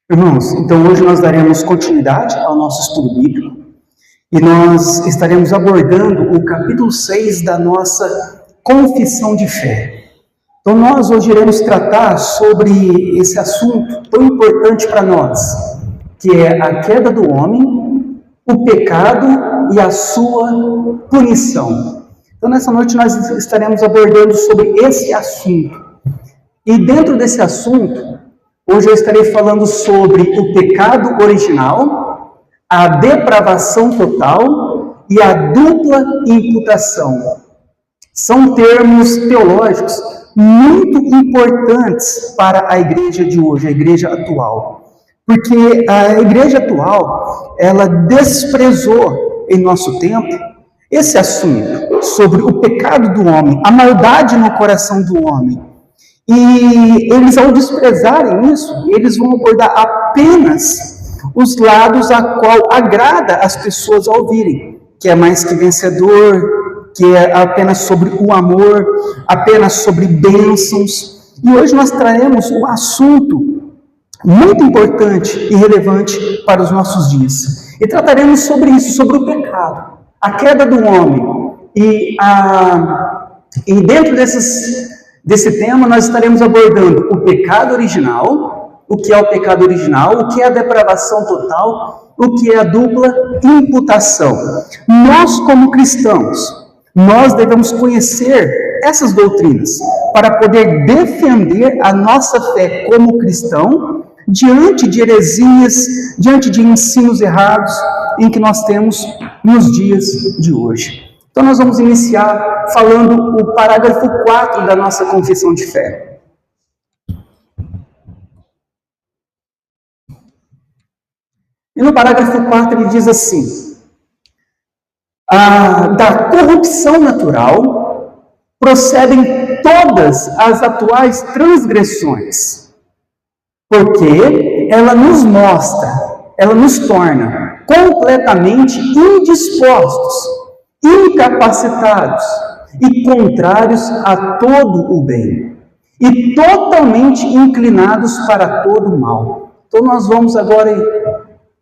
Irmãos, então hoje nós daremos continuidade ao nosso estudo bíblico e nós estaremos abordando o capítulo 6 da nossa confissão de fé. Então nós hoje iremos tratar sobre esse assunto tão importante para nós, que é a queda do homem, o pecado e a sua punição. Então nessa noite nós estaremos abordando sobre esse assunto. E dentro desse assunto, hoje eu estarei falando sobre o pecado original, a depravação total e a dupla imputação. São termos teológicos muito importantes para a igreja de hoje, a igreja atual. Porque a igreja atual, ela desprezou em nosso tempo esse assunto sobre o pecado do homem, a maldade no coração do homem. E eles, ao desprezarem isso, eles vão abordar apenas os lados a qual agrada as pessoas ao ouvirem, que é mais que vencedor, que é apenas sobre o amor, apenas sobre bênçãos. E hoje nós traremos um assunto muito importante e relevante para os nossos dias. E trataremos sobre isso, sobre o pecado, a queda do homem. E dentro desse tema, nós estaremos abordando o pecado original, o que é o pecado original, o que é a depravação total, o que é a dupla imputação. Nós, como cristãos, nós devemos conhecer essas doutrinas para poder defender a nossa fé como cristão diante de heresias, diante de ensinos errados em que nós temos nos dias de hoje. Então nós vamos iniciar falando o parágrafo 4 da nossa confissão de fé. E no parágrafo 4 ele diz assim: da corrupção natural procedem todas as atuais transgressões, porque ela nos mostra, ela nos torna completamente indispostos, incapacitados e contrários a todo o bem, e totalmente inclinados para todo o mal. Então nós vamos agora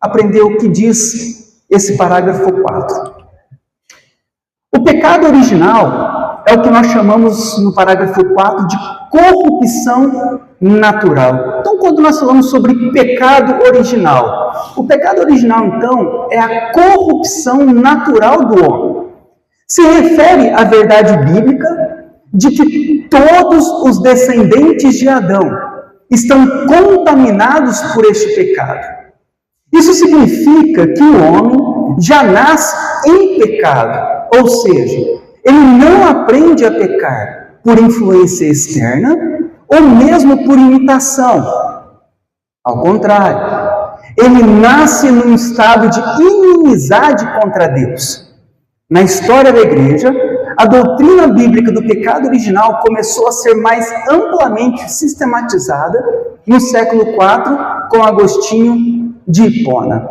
aprender o que diz esse parágrafo 4. O pecado original é o que nós chamamos no parágrafo 4 de corrupção natural. Então, quando nós falamos sobre pecado original, o pecado original, então, é a corrupção natural do homem. Se refere à verdade bíblica de que todos os descendentes de Adão estão contaminados por este pecado. Isso significa que o homem já nasce em pecado, ou seja, ele não aprende a pecar por influência externa ou mesmo por imitação. Ao contrário, ele nasce num estado de inimizade contra Deus. Na história da igreja, a doutrina bíblica do pecado original começou a ser mais amplamente sistematizada no século IV com Agostinho de Hipona.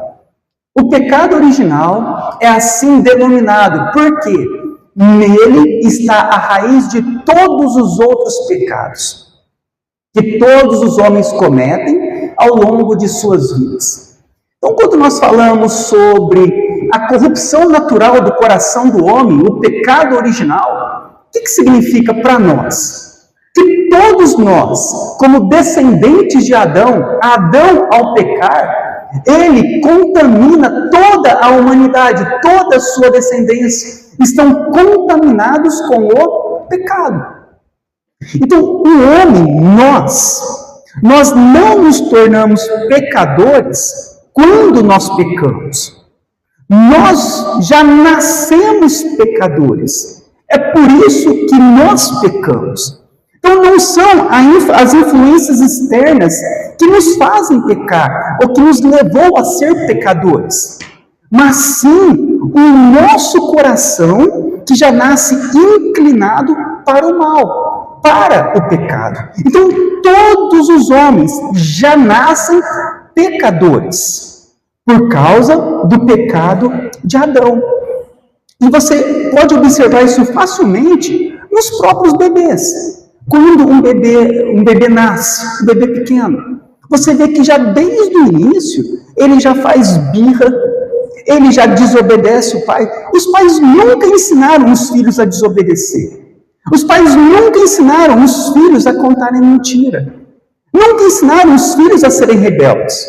O pecado original é assim denominado porque nele está a raiz de todos os outros pecados que todos os homens cometem ao longo de suas vidas. Então, quando nós falamos sobre a corrupção natural do coração do homem, o pecado original, o que significa para nós? Que todos nós, como descendentes de Adão, Adão ao pecar, ele contamina toda a humanidade, toda a sua descendência, estão contaminados com o pecado. Então, o homem, nós não nos tornamos pecadores quando nós pecamos. Nós já nascemos pecadores. É por isso que nós pecamos. Então não são as influências externas que nos fazem pecar, ou que nos levou a ser pecadores, mas sim o nosso coração que já nasce inclinado para o mal, para o pecado. Então todos os homens já nascem pecadores, por causa do pecado de Adão. E você pode observar isso facilmente nos próprios bebês. Quando um bebê nasce, um bebê pequeno, Você vê que já desde o início, ele já faz birra, ele já desobedece o pai. Os pais nunca ensinaram os filhos a desobedecer. Os pais nunca ensinaram os filhos a contarem mentira. Nunca ensinaram os filhos a serem rebeldes.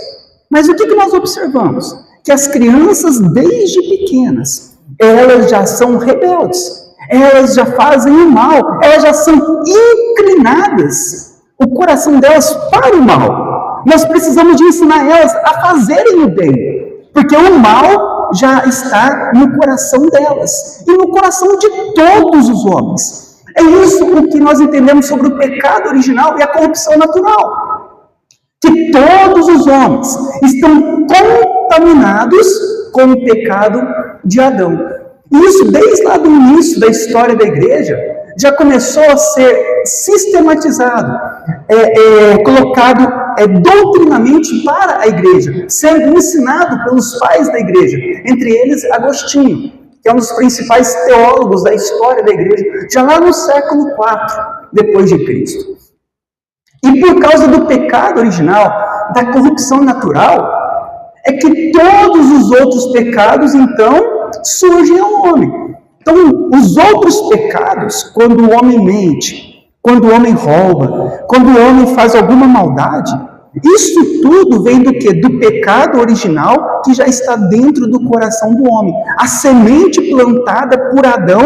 Mas o que nós observamos? Que as crianças, desde pequenas, elas já são rebeldes. Elas já fazem o mal. Elas já são inclinadas, o coração delas para o mal. Nós precisamos de ensinar elas a fazerem o bem. Porque o mal já está no coração delas. E no coração de todos os homens. É isso o que nós entendemos sobre o pecado original e a corrupção natural. Que todos os homens estão contaminados com o pecado de Adão. E isso, desde lá do início da história da igreja, já começou a ser sistematizado, colocado doutrinamente para a igreja, sendo ensinado pelos pais da igreja, entre eles Agostinho, que é um dos principais teólogos da história da igreja, já lá no século IV depois de Cristo. E por causa do pecado original, da corrupção natural, é que todos os outros pecados, então, surgem ao homem. Então, os outros pecados, quando o homem mente, quando o homem rouba, quando o homem faz alguma maldade, isso tudo vem do quê? Do pecado original que já está dentro do coração do homem. A semente plantada por Adão,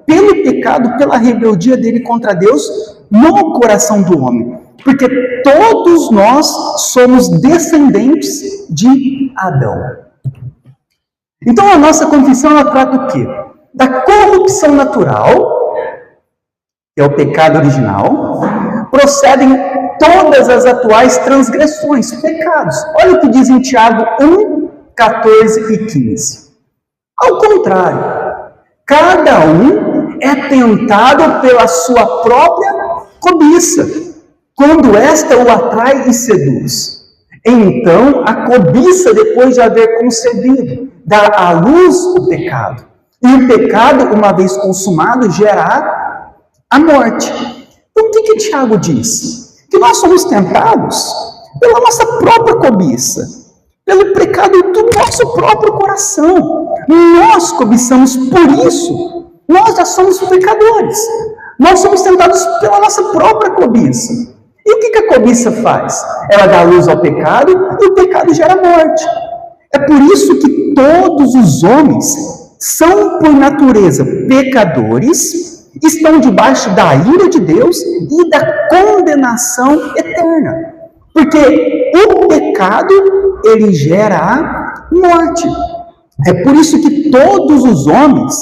pelo pecado, pela rebeldia dele contra Deus, no coração do homem. Porque todos nós somos descendentes de Adão. Então a nossa confissão, ela trata o quê? Da corrupção natural, que é o pecado original, procedem todas as atuais transgressões, pecados. Olha o que diz em Tiago 1, 14 e 15. Ao contrário, cada um é tentado pela sua própria cobiça, quando esta o atrai e seduz. Então, a cobiça, depois de haver concebido, dá à luz o pecado. E o pecado, uma vez consumado, gera a morte. Então, o que Tiago diz? Que nós somos tentados pela nossa própria cobiça, pelo pecado do nosso próprio coração. Nós cobiçamos por isso. Nós já somos pecadores. Nós somos tentados pela nossa própria cobiça. E o que a cobiça faz? Ela dá luz ao pecado e o pecado gera morte. É por isso que todos os homens são, por natureza, pecadores, estão debaixo da ira de Deus e da condenação eterna. Porque o pecado, ele gera a morte. É por isso que todos os homens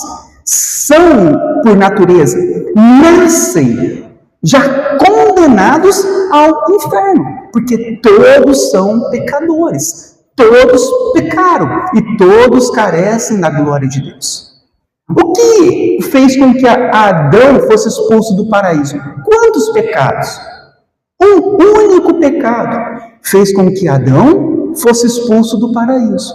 são, por natureza, nascem já condenados ao inferno, porque todos são pecadores, todos pecaram e todos carecem da glória de Deus. O que fez com que Adão fosse expulso do paraíso? Quantos pecados? Um único pecado fez com que Adão fosse expulso do paraíso.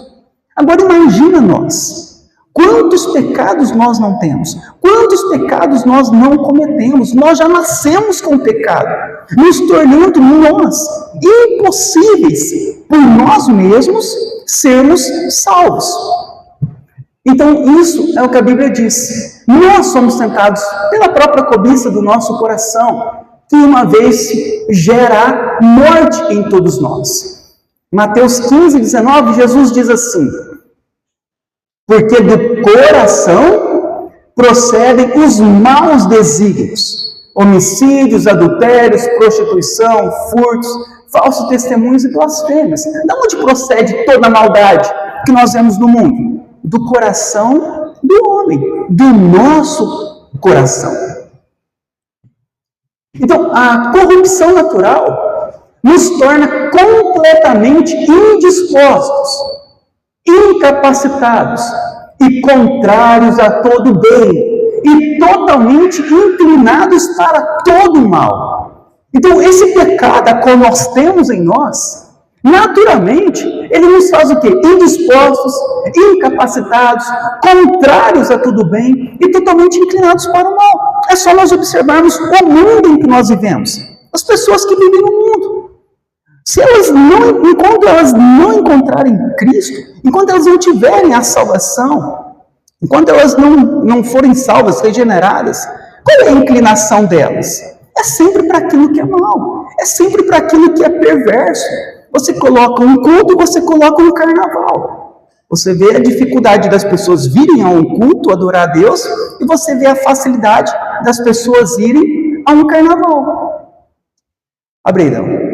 Agora imagina nós. Quantos pecados nós não temos? Quantos pecados nós não cometemos? Nós já nascemos com o pecado, nos tornando nós impossíveis por nós mesmos sermos salvos. Então isso é o que a Bíblia diz. Nós somos tentados pela própria cobiça do nosso coração, que uma vez gera morte em todos nós. Mateus 15, 19, Jesus diz assim: porque do coração procedem os maus desígnios, homicídios, adultérios, prostituição, furtos, falsos testemunhos e blasfêmias. De onde procede toda a maldade que nós vemos no mundo? Do coração do homem, do nosso coração. Então, a corrupção natural nos torna completamente indispostos, incapacitados e contrários a todo bem e totalmente inclinados para todo mal. Então, esse pecado que nós temos em nós, naturalmente, ele nos faz o quê? Indispostos, incapacitados, contrários a tudo bem e totalmente inclinados para o mal. É só nós observarmos o mundo em que nós vivemos, as pessoas que vivem no mundo. Enquanto elas não encontrarem Cristo, enquanto elas não tiverem a salvação, enquanto elas não forem salvas, regeneradas, qual é a inclinação delas? É sempre para aquilo que é mal, é sempre para aquilo que é perverso. Você coloca um culto, você coloca um carnaval. Você vê a dificuldade das pessoas virem a um culto, adorar a Deus, e você vê a facilidade das pessoas irem a um carnaval. Abreirão.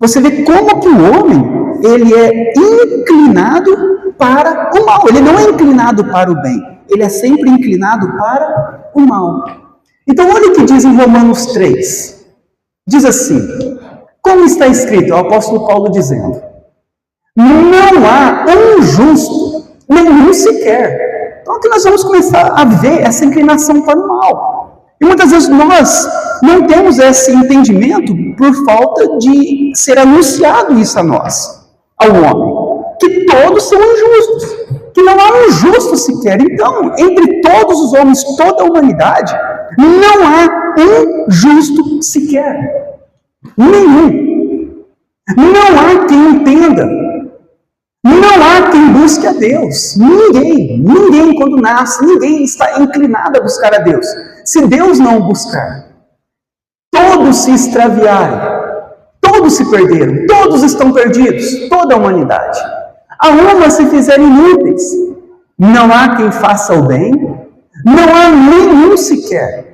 Você vê como que o homem, ele é inclinado para o mal. Ele não é inclinado para o bem. Ele é sempre inclinado para o mal. Então, olha o que diz em Romanos 3. Diz assim, como está escrito, o apóstolo Paulo dizendo, não há um justo, nenhum sequer. Então, aqui nós vamos começar a ver essa inclinação para o mal. E muitas vezes nós não temos esse entendimento por falta de ser anunciado isso a nós, ao homem, que todos são injustos, que não há um justo sequer. Então, entre todos os homens, toda a humanidade, não há um justo sequer. Nenhum. Não há quem entenda. Não há quem busque a Deus. Ninguém quando nasce, ninguém está inclinado a buscar a Deus. Se Deus não buscar, todos se extraviaram, todos se perderam, todos estão perdidos, toda a humanidade. A uma se fizerem inúteis. Não há quem faça o bem, não há nenhum sequer.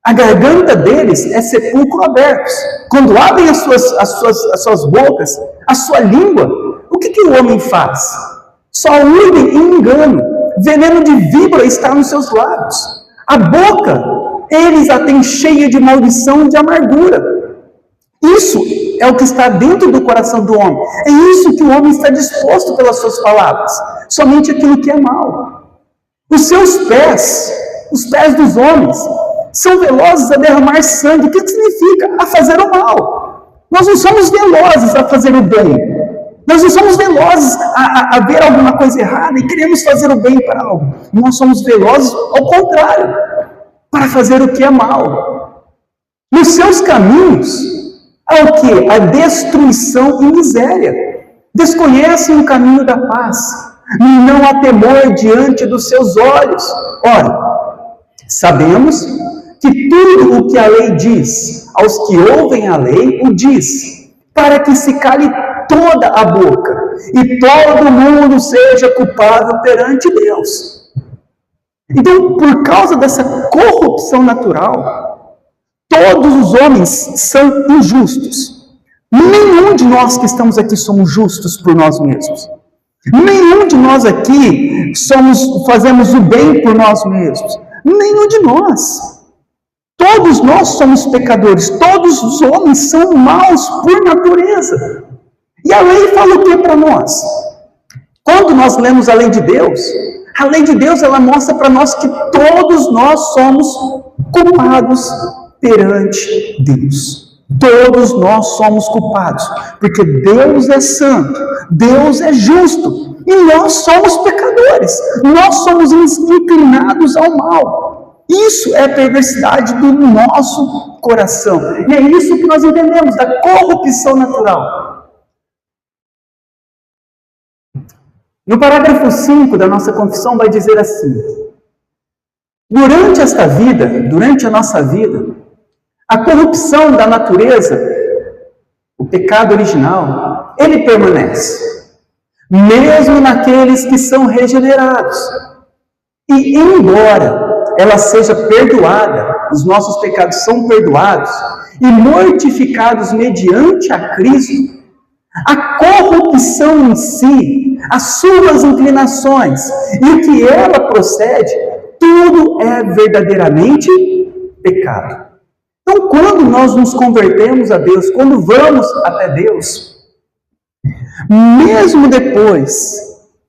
A garganta deles é sepulcro aberto. Quando abrem as suas bocas, a sua língua, o que o homem faz? Só urem em engano. Veneno de víbora está nos seus lábios. A boca, eles a têm cheia de maldição e de amargura. Isso é o que está dentro do coração do homem. É isso que o homem está disposto pelas suas palavras. Somente aquilo que é mal. Os seus pés, os pés dos homens, são velozes a derramar sangue. O que significa? A fazer o mal. Nós não somos velozes a fazer o bem. Nós não somos velozes a ver alguma coisa errada e queremos fazer o bem para algo. Nós somos velozes ao contrário, para fazer o que é mal. Nos seus caminhos, há o que? A destruição e miséria. Desconhecem o caminho da paz. Não há temor diante dos seus olhos. Ora, sabemos que tudo o que a lei diz, aos que ouvem a lei, o diz, para que se cale toda a boca, e todo mundo seja culpável perante Deus. Então, por causa dessa corrupção natural, todos os homens são injustos. Nenhum de nós que estamos aqui somos justos por nós mesmos. Nenhum de nós aqui fazemos o bem por nós mesmos. Nenhum de nós. Todos nós somos pecadores. Todos os homens são maus por natureza. E a lei fala o que para nós? Quando nós lemos a lei de Deus ela mostra para nós que todos nós somos culpados perante Deus. Todos nós somos culpados, porque Deus é santo, Deus é justo, e nós somos pecadores, nós somos inclinados ao mal. Isso é a perversidade do nosso coração, e é isso que nós entendemos da corrupção natural. No parágrafo 5 da nossa confissão vai dizer assim: durante a nossa vida, a corrupção da natureza, o pecado original, ele permanece, mesmo naqueles que são regenerados. E embora ela seja perdoada, os nossos pecados são perdoados e mortificados mediante a Cristo, a corrupção em si, as suas inclinações e o que ela procede, tudo é verdadeiramente pecado. Então, quando nós nos convertemos a Deus, quando vamos até Deus, mesmo depois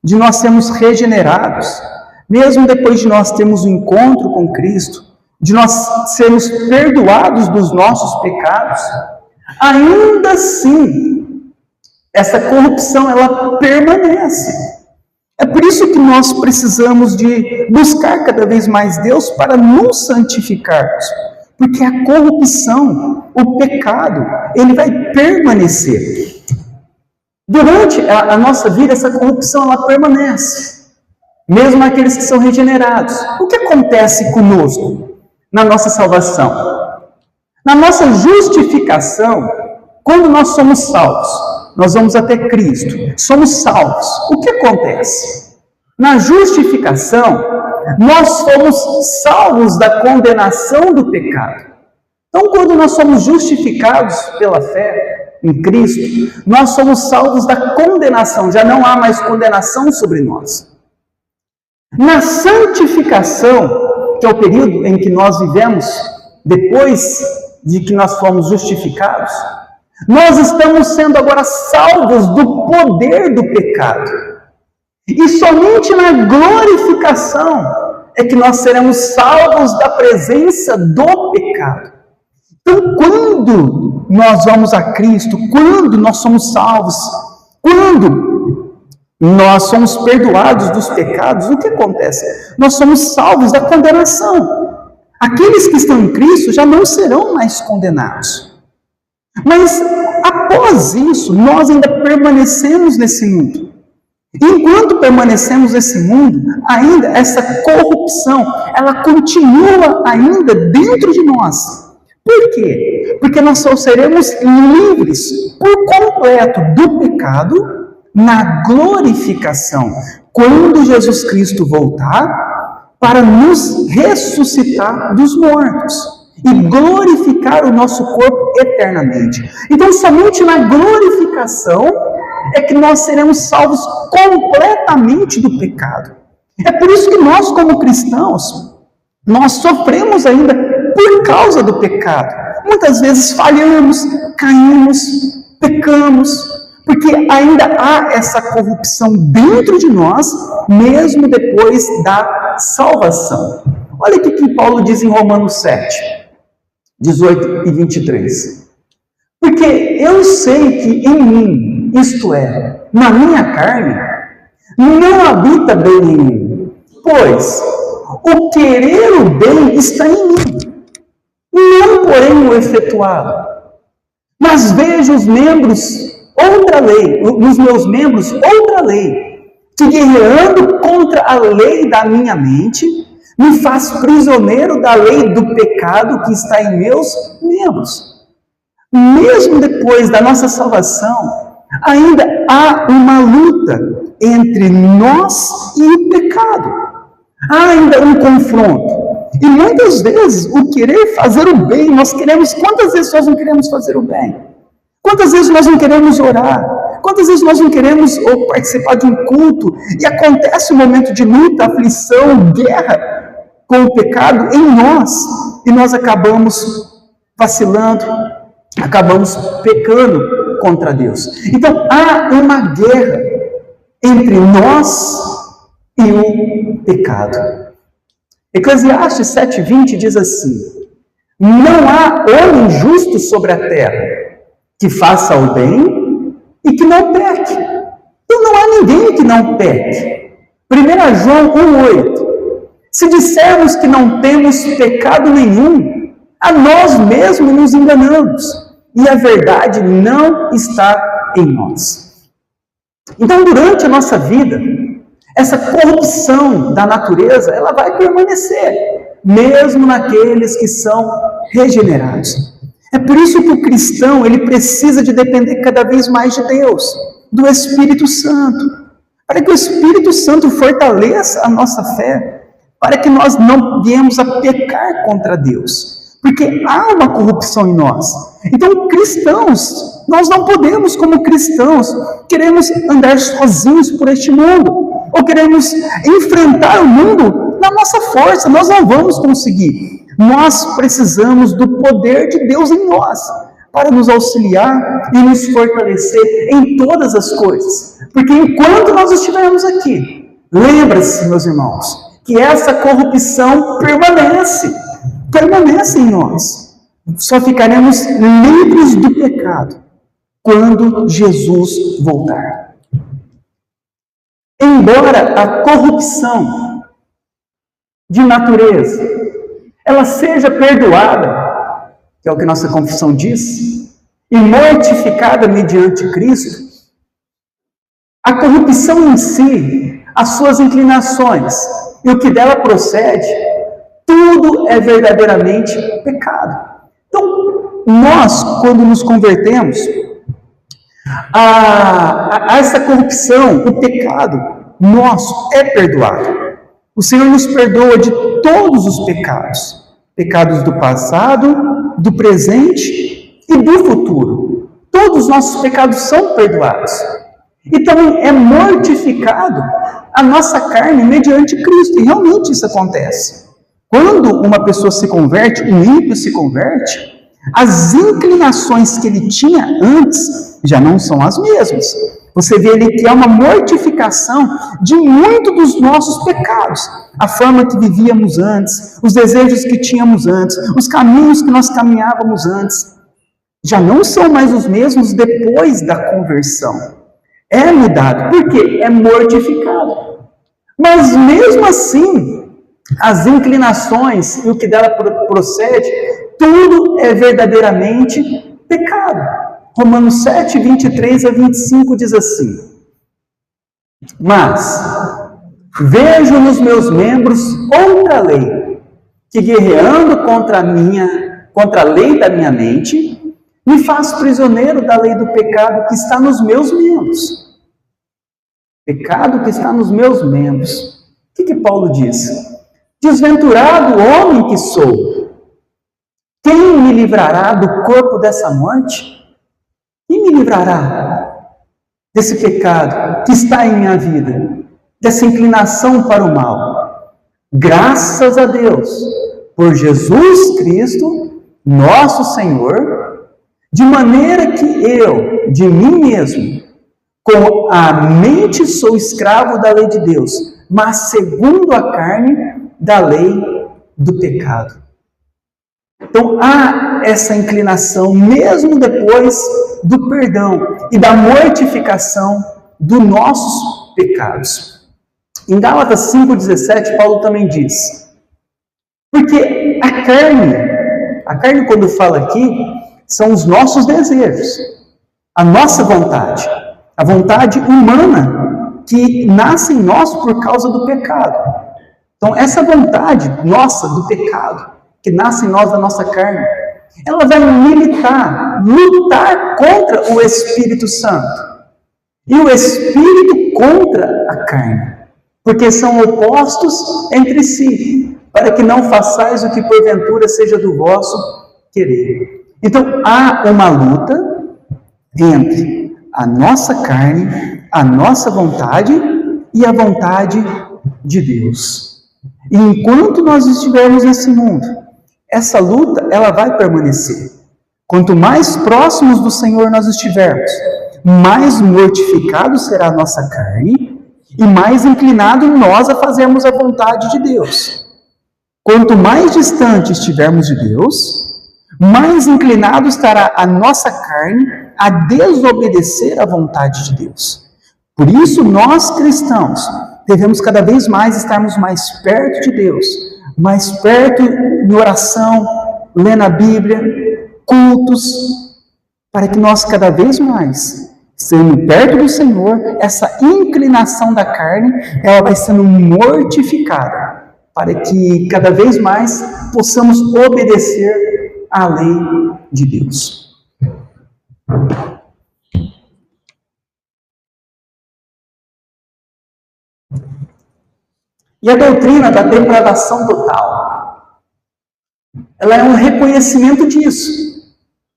de nós sermos regenerados, mesmo depois de nós termos um encontro com Cristo, de nós sermos perdoados dos nossos pecados, ainda assim, essa corrupção, ela permanece. É por isso que nós precisamos de buscar cada vez mais Deus para nos santificarmos. Porque a corrupção, o pecado, ele vai permanecer. Durante a nossa vida, essa corrupção, ela permanece. Mesmo aqueles que são regenerados. O que acontece conosco na nossa salvação? Na nossa justificação, quando nós somos salvos, nós vamos até Cristo, somos salvos. O que acontece? Na justificação, nós fomos salvos da condenação do pecado. Então, quando nós somos justificados pela fé em Cristo, nós somos salvos da condenação, já não há mais condenação sobre nós. Na santificação, que é o período em que nós vivemos depois de que nós fomos justificados, nós estamos sendo agora salvos do poder do pecado. E somente na glorificação é que nós seremos salvos da presença do pecado. Então, quando nós vamos a Cristo, quando nós somos salvos, quando nós somos perdoados dos pecados, o que acontece? Nós somos salvos da condenação. Aqueles que estão em Cristo já não serão mais condenados. Mas, após isso, nós ainda permanecemos nesse mundo. Enquanto permanecemos nesse mundo, ainda essa corrupção, ela continua ainda dentro de nós. Por quê? Porque nós só seremos livres por completo do pecado na glorificação, quando Jesus Cristo voltar para nos ressuscitar dos mortos e glorificar o nosso corpo eternamente. Então, somente na glorificação é que nós seremos salvos completamente do pecado. É por isso que nós, como cristãos, nós sofremos ainda por causa do pecado. Muitas vezes falhamos, caímos, pecamos, porque ainda há essa corrupção dentro de nós, mesmo depois da salvação. Olha o que Paulo diz em Romanos 7, 18 e 23. Porque eu sei que em mim, isto é, na minha carne, não habita bem em mim, pois o querer o bem está em mim, não porém o efetuá-lo. Mas vejo os membros outra lei, nos meus membros outra lei, que guerreando contra a lei da minha mente, me faz prisioneiro da lei do pecado que está em meus membros. Mesmo depois da nossa salvação, ainda há uma luta entre nós e o pecado. Há ainda um confronto. E muitas vezes o querer fazer o bem, nós queremos, quantas vezes nós não queremos fazer o bem? Quantas vezes nós não queremos orar? Quantas vezes nós não queremos participar de um culto e acontece um momento de luta, aflição, guerra com o pecado em nós e nós acabamos vacilando, acabamos pecando contra Deus. Então há uma guerra entre nós e o pecado. Eclesiastes 7:20 diz assim: não há homem justo sobre a terra que faça o bem e que não peque. Então não há ninguém que não peque. 1 João 1:8. Se dissermos que não temos pecado nenhum, a nós mesmos nos enganamos, e a verdade não está em nós. Então, durante a nossa vida, essa corrupção da natureza, ela vai permanecer, mesmo naqueles que são regenerados. É por isso que o cristão, ele precisa de depender cada vez mais de Deus, do Espírito Santo, para que o Espírito Santo fortaleça a nossa fé, para que nós não viemos a pecar contra Deus, porque há uma corrupção em nós. Então, cristãos, nós não podemos, como cristãos, queremos andar sozinhos por este mundo, ou queremos enfrentar o mundo na nossa força. Nós não vamos conseguir. Nós precisamos do poder de Deus em nós, para nos auxiliar e nos fortalecer em todas as coisas. Porque enquanto nós estivermos aqui, lembra-se, meus irmãos, que essa corrupção permanece em nós. Só ficaremos livres do pecado quando Jesus voltar. Embora a corrupção de natureza ela seja perdoada que é o que nossa confissão diz, e mortificada mediante Cristo, a corrupção em si, as suas inclinações e o que dela procede, tudo é verdadeiramente pecado. Então, nós, quando nos convertemos a essa corrupção, o pecado nosso é perdoado. O Senhor nos perdoa de todos os pecados. Pecados do passado, do presente e do futuro. Todos os nossos pecados são perdoados. E também é mortificado a nossa carne mediante Cristo. E realmente isso acontece. Quando uma pessoa se converte, um ímpio se converte, as inclinações que ele tinha antes já não são as mesmas. Você vê ali que há uma mortificação de muito dos nossos pecados. A forma que vivíamos antes, os desejos que tínhamos antes, os caminhos que nós caminhávamos antes, já não são mais os mesmos depois da conversão. É mudado, porque é mortificado. Mas mesmo assim, as inclinações e o que dela procede, tudo é verdadeiramente pecado. Romanos 7, 23 a 25 diz assim: mas vejo nos meus membros outra lei, que guerreando contra a lei da minha mente, me faz prisioneiro da lei do pecado que está nos meus membros. Pecado que está nos meus membros. O que Paulo diz? Desventurado homem que sou, quem me livrará do corpo dessa morte? Quem me livrará desse pecado que está em minha vida, dessa inclinação para o mal? Graças a Deus, por Jesus Cristo, nosso Senhor, de maneira que eu, de mim mesmo, com a mente sou escravo da lei de Deus, mas segundo a carne, da lei do pecado. Então, há essa inclinação, mesmo depois do perdão e da mortificação dos nossos pecados. Em Gálatas 5,17, Paulo também diz, porque a carne quando fala aqui, são os nossos desejos, a nossa vontade, a vontade humana que nasce em nós por causa do pecado. Então, essa vontade nossa do pecado, que nasce em nós da nossa carne, ela vai lutar contra o Espírito Santo. E o Espírito contra a carne. Porque são opostos entre si, para que não façais o que porventura seja do vosso querer. Então, há uma luta entre a nossa carne, a nossa vontade e a vontade de Deus. E enquanto nós estivermos nesse mundo, essa luta, ela vai permanecer. Quanto mais próximos do Senhor nós estivermos, mais mortificado será a nossa carne e mais inclinado nós a fazermos a vontade de Deus. Quanto mais distante estivermos de Deus, mais inclinado estará a nossa carne a desobedecer à vontade de Deus. Por isso, nós cristãos devemos cada vez mais estarmos mais perto de Deus, mais perto em oração, lendo a Bíblia, cultos, para que nós cada vez mais, sendo perto do Senhor, essa inclinação da carne, ela vai sendo mortificada, para que cada vez mais possamos obedecer à lei de Deus. E a doutrina da depravação total, ela é um reconhecimento disso.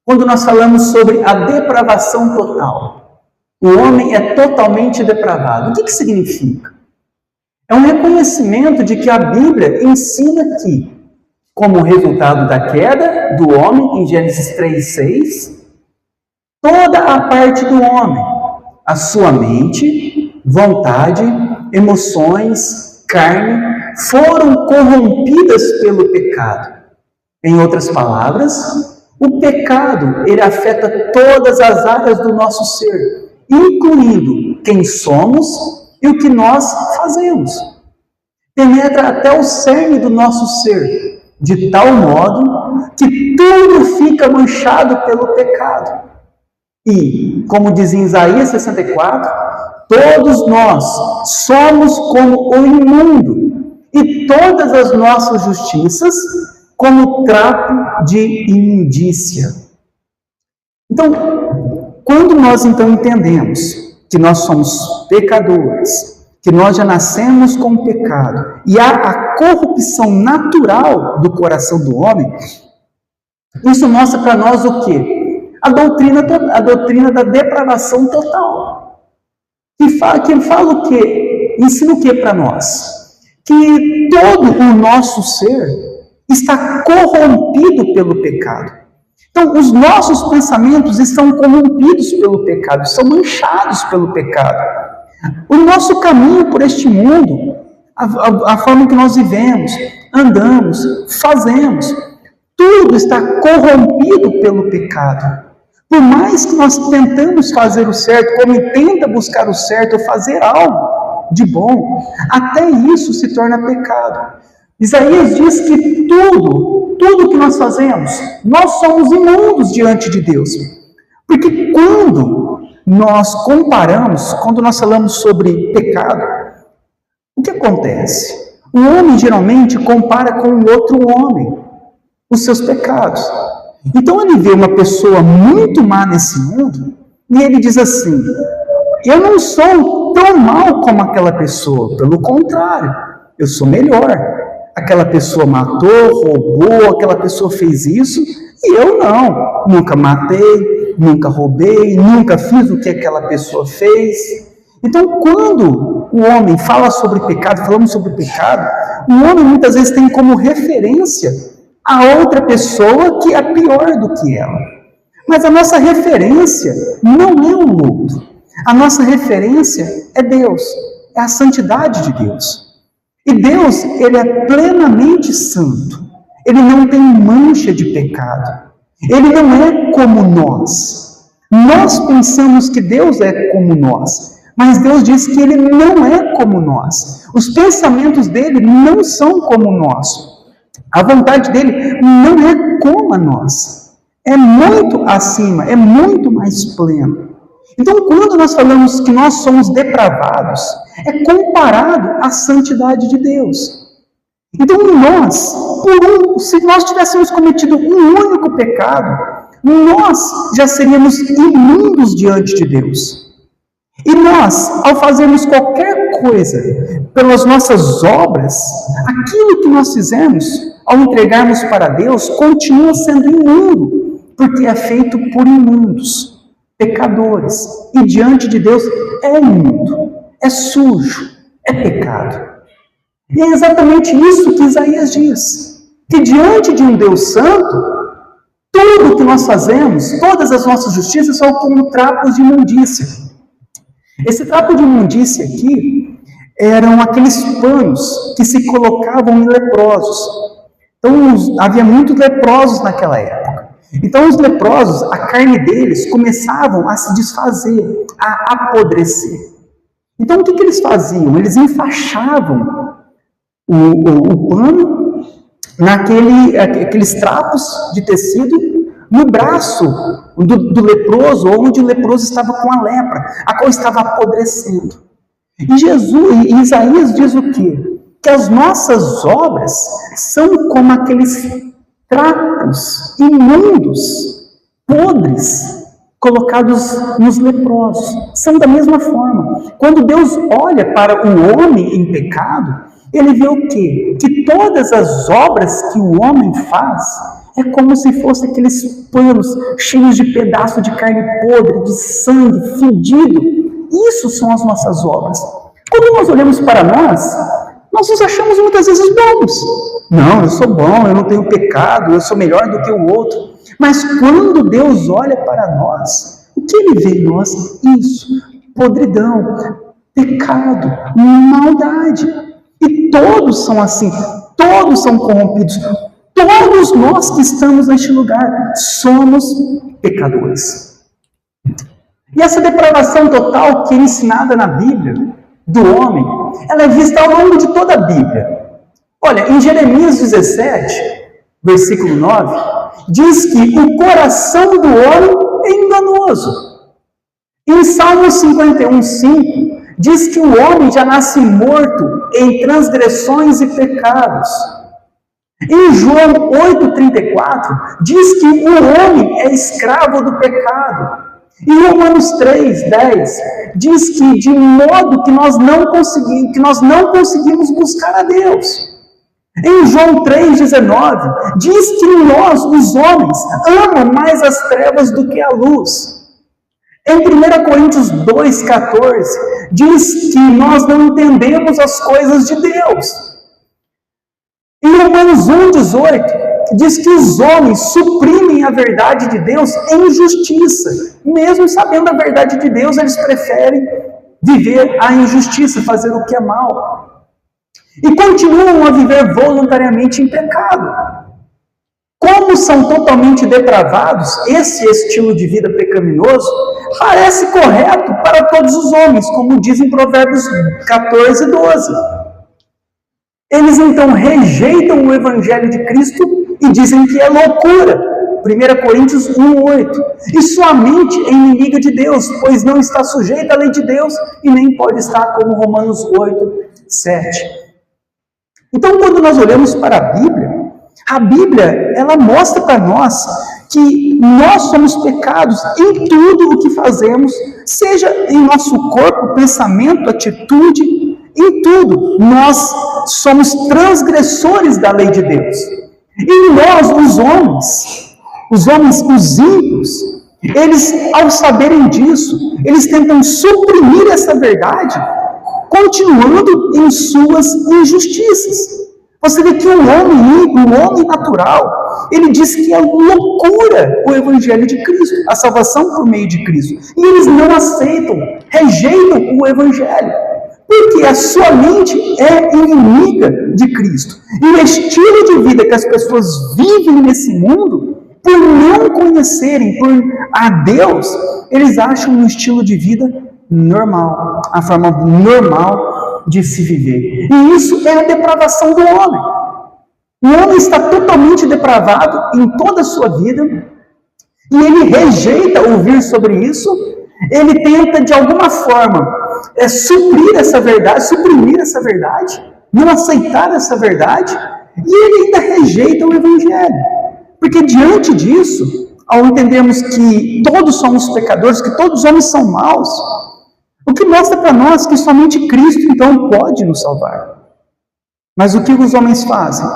Quando nós falamos sobre a depravação total, o homem é totalmente depravado. O que significa? É um reconhecimento de que a Bíblia ensina que, como resultado da queda do homem, em Gênesis 3:6, toda a parte do homem, a sua mente, vontade, emoções, carne, foram corrompidas pelo pecado. Em outras palavras, o pecado, ele afeta todas as áreas do nosso ser, incluindo quem somos e o que nós fazemos. Penetra até o cerne do nosso ser, de tal modo que tudo fica manchado pelo pecado. E, como diz em Isaías 64, todos nós somos como o imundo, e todas as nossas justiças como trapo de imundícia. Então, quando nós entendemos que nós somos pecadores, que nós já nascemos com o pecado, e há a corrupção natural do coração do homem, isso mostra para nós o quê? A doutrina da depravação total. Que fala o quê? Ensina o quê para nós? Que todo o nosso ser está corrompido pelo pecado. Então, os nossos pensamentos estão corrompidos pelo pecado, são manchados pelo pecado. O nosso caminho por este mundo, a forma que nós vivemos, andamos, fazemos, tudo está corrompido pelo pecado. Por mais que nós tentamos fazer o certo, como tenta buscar o certo, ou fazer algo de bom, até isso se torna pecado. Isaías diz que tudo que nós fazemos, nós somos imundos diante de Deus. Porque quando nós comparamos, quando nós falamos sobre pecado, o que acontece? O homem geralmente compara com o outro homem os seus pecados. Então ele vê uma pessoa muito má nesse mundo e ele diz assim: eu não sou tão mal como aquela pessoa, pelo contrário, eu sou melhor. Aquela pessoa matou, roubou, aquela pessoa fez isso e eu não. Nunca matei, nunca roubei, nunca fiz o que aquela pessoa fez. Então, quando o homem fala sobre pecado, falamos sobre pecado, o homem muitas vezes tem como referência a outra pessoa que é pior do que ela. Mas a nossa referência não é o outro. A nossa referência é Deus, é a santidade de Deus. E Deus, Ele é plenamente santo. Ele não tem mancha de pecado. Ele não é como nós. Nós pensamos que Deus é como nós, mas Deus diz que Ele não é como nós. Os pensamentos dEle não são como o nosso. A vontade dEle não é como a nossa. É muito acima, é muito mais pleno. Então, quando nós falamos que nós somos depravados, é comparado à santidade de Deus. Então, nós, se nós tivéssemos cometido um único pecado, nós já seríamos imundos diante de Deus. E nós, ao fazermos qualquer coisa pelas nossas obras, aquilo que nós fizemos, ao entregarmos para Deus, continua sendo imundo, porque é feito por imundos, pecadores, e diante de Deus é imundo, é sujo, é pecado. E é exatamente isso que Isaías diz, que diante de um Deus santo, tudo que nós fazemos, todas as nossas justiças são como trapos de imundícia. Esse trapo de imundícia aqui eram aqueles panos que se colocavam em leprosos. Então havia muitos leprosos naquela época. Então os leprosos, a carne deles começavam a se desfazer, a apodrecer. Então o que eles faziam? Eles enfaixavam o pano naqueles trapos de tecido no braço do leproso, onde o leproso estava com a lepra, a qual estava apodrecendo. E Isaías diz o quê? Que as nossas obras são como aqueles trapos imundos, podres, colocados nos leprosos. São da mesma forma. Quando Deus olha para o homem em pecado, Ele vê o quê? Que todas as obras que o homem faz é como se fossem aqueles panos cheios de pedaço de carne podre, de sangue, fedido. Isso são as nossas obras. Quando nós olhamos para nós nos achamos muitas vezes bons. Não, eu sou bom, eu não tenho pecado, eu sou melhor do que o outro. Mas quando Deus olha para nós, o que Ele vê em nós? Isso, podridão, pecado, maldade. E todos são assim, todos são corrompidos. Todos nós que estamos neste lugar somos pecadores. E essa depravação total que é ensinada na Bíblia, do homem, ela é vista ao longo de toda a Bíblia. Olha, em Jeremias 17, versículo 9, diz que o coração do homem é enganoso. Em Salmo 51:5, diz que o homem já nasce morto em transgressões e pecados. Em João 8,34, diz que o homem é escravo do pecado. Em Romanos 3,10, diz que de modo que nós não conseguimos buscar a Deus. Em João 3,19, diz que nós, os homens, amam mais as trevas do que a luz. Em 1 Coríntios 2,14, diz que nós não entendemos as coisas de Deus. Em Romanos 1,18, diz que os homens suprimem a verdade de Deus em injustiça. Mesmo sabendo a verdade de Deus, eles preferem viver a injustiça, fazer o que é mal. E continuam a viver voluntariamente em pecado. Como são totalmente depravados, esse estilo de vida pecaminoso parece correto para todos os homens, como diz em Provérbios 14:12. Eles então rejeitam o Evangelho de Cristo e dizem que é loucura. 1 Coríntios 1:8. E sua mente é inimiga de Deus, pois não está sujeita à lei de Deus e nem pode estar, como Romanos 8:7. Então, quando nós olhamos para a Bíblia, ela mostra para nós que nós somos pecados em tudo o que fazemos, seja em nosso corpo, pensamento, atitude, em tudo. Nós somos transgressores da lei de Deus. E nós, os homens, os ímpios, eles, ao saberem disso, eles tentam suprimir essa verdade, continuando em suas injustiças. Você vê que o homem natural, ele diz que é loucura o Evangelho de Cristo, a salvação por meio de Cristo. E eles não aceitam, rejeitam o Evangelho, porque a sua mente é inimiga de Cristo. E o estilo de vida que as pessoas vivem nesse mundo, por não conhecerem a Deus, eles acham um estilo de vida normal, a forma normal de se viver. E isso é a depravação do homem. O homem está totalmente depravado em toda a sua vida e ele rejeita ouvir sobre isso. Ele tenta de alguma forma suprimir essa verdade, não aceitar essa verdade, e ele ainda rejeita o Evangelho. Porque diante disso, ao entendermos que todos somos pecadores, que todos os homens são maus, o que mostra para nós que somente Cristo, então, pode nos salvar. Mas o que os homens fazem?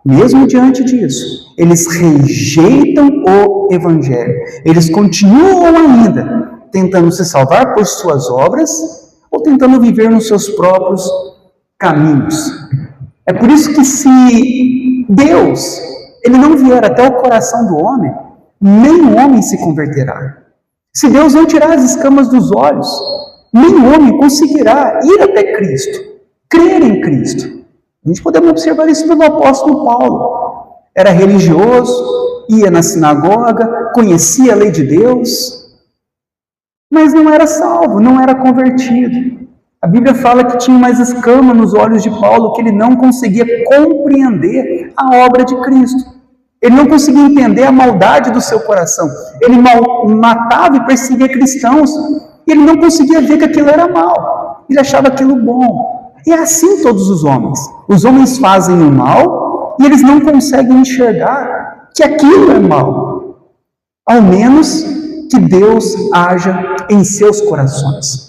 Mesmo diante disso, eles rejeitam o Evangelho. Eles continuam ainda tentando se salvar por suas obras ou tentando viver nos seus próprios caminhos. É por isso que se Deus ele não vier até o coração do homem, nem o homem se converterá. Se Deus não tirar as escamas dos olhos, nem o homem conseguirá ir até Cristo, crer em Cristo. A gente pode observar isso pelo apóstolo Paulo. Era religioso, ia na sinagoga, conhecia a lei de Deus, mas não era salvo, não era convertido. A Bíblia fala que tinha mais escama nos olhos de Paulo, que ele não conseguia compreender a obra de Cristo. Ele não conseguia entender a maldade do seu coração. Ele matava e perseguia cristãos. E ele não conseguia ver que aquilo era mal. Ele achava aquilo bom. E é assim todos os homens. Os homens fazem o mal e eles não conseguem enxergar que aquilo é mal. Ao menos que Deus haja em seus corações.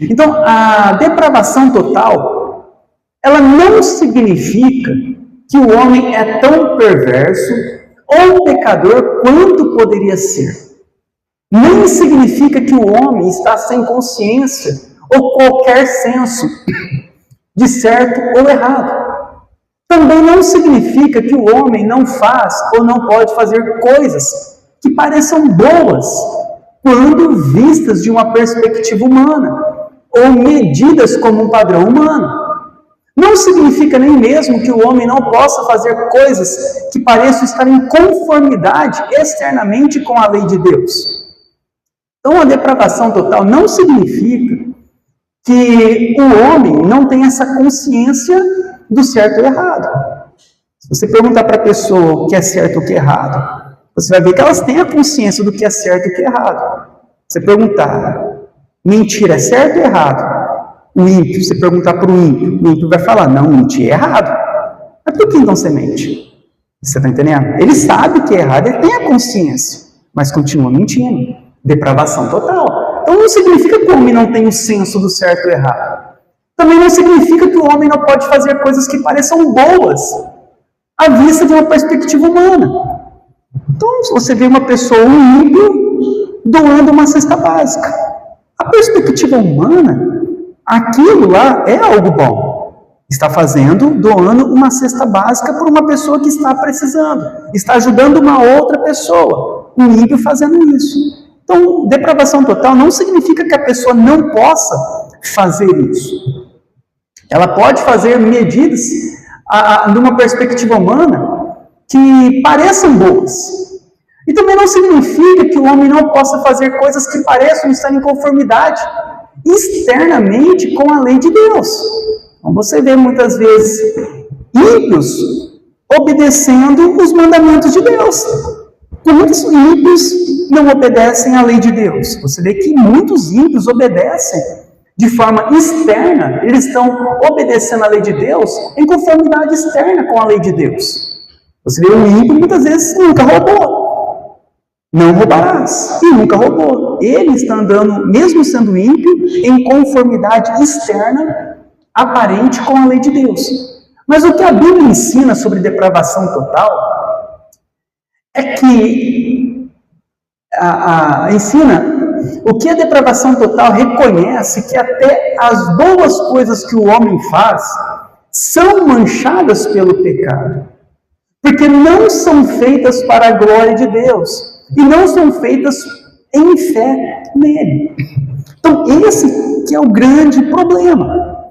Então, a depravação total, ela não significa que o homem é tão perverso ou pecador quanto poderia ser. Nem significa que o homem está sem consciência ou qualquer senso de certo ou errado. Também não significa que o homem não faz ou não pode fazer coisas que pareçam boas quando vistas de uma perspectiva humana ou medidas como um padrão humano. Não significa nem mesmo que o homem não possa fazer coisas que pareçam estar em conformidade externamente com a lei de Deus. Então, a depravação total não significa que o homem não tem essa consciência do certo e errado. Se você perguntar para a pessoa o que é certo ou o que é errado, você vai ver que elas têm a consciência do que é certo e o que é errado. Você perguntar, mentira é certo ou errado? O ímpio, você perguntar para o ímpio vai falar, não, mentir é errado. Mas por que então você mente? Você está entendendo? Ele sabe que é errado, ele tem a consciência, mas continua mentindo. Depravação total. Então não significa que o homem não tem o senso do certo e errado. Também não significa que o homem não pode fazer coisas que pareçam boas, à vista de uma perspectiva humana. Então, você vê uma pessoa, um ímpio, doando uma cesta básica. A perspectiva humana, aquilo lá é algo bom. Está doando uma cesta básica para uma pessoa que está precisando. Está ajudando uma outra pessoa. Um ímpio fazendo isso. Então, depravação total não significa que a pessoa não possa fazer isso. Ela pode fazer medidas numa perspectiva humana que pareçam boas. E também não significa que o homem não possa fazer coisas que pareçam estar em conformidade externamente com a lei de Deus. Então você vê muitas vezes ímpios obedecendo os mandamentos de Deus. Muitos ímpios não obedecem à lei de Deus. Você vê que muitos ímpios obedecem de forma externa, eles estão obedecendo à lei de Deus em conformidade externa com a lei de Deus. Você vê um ímpio muitas vezes nunca roubou. Não roubarás. E nunca roubou. Ele está andando, mesmo sendo ímpio, em conformidade externa, aparente com a lei de Deus. Mas o que a Bíblia ensina sobre depravação total é que o que a depravação total reconhece que até as boas coisas que o homem faz são manchadas pelo pecado. Porque não são feitas para a glória de Deus. E não são feitas em fé nele. Então, esse que é o grande problema.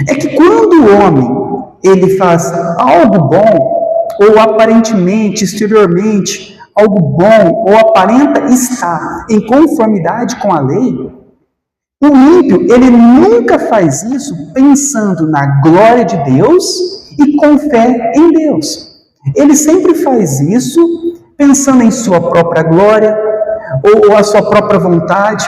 É que quando o homem ele faz algo bom, ou aparentemente, exteriormente, algo bom, ou aparenta estar em conformidade com a lei, o ímpio, ele nunca faz isso pensando na glória de Deus e com fé em Deus. Ele sempre faz isso pensando em sua própria glória, ou a sua própria vontade,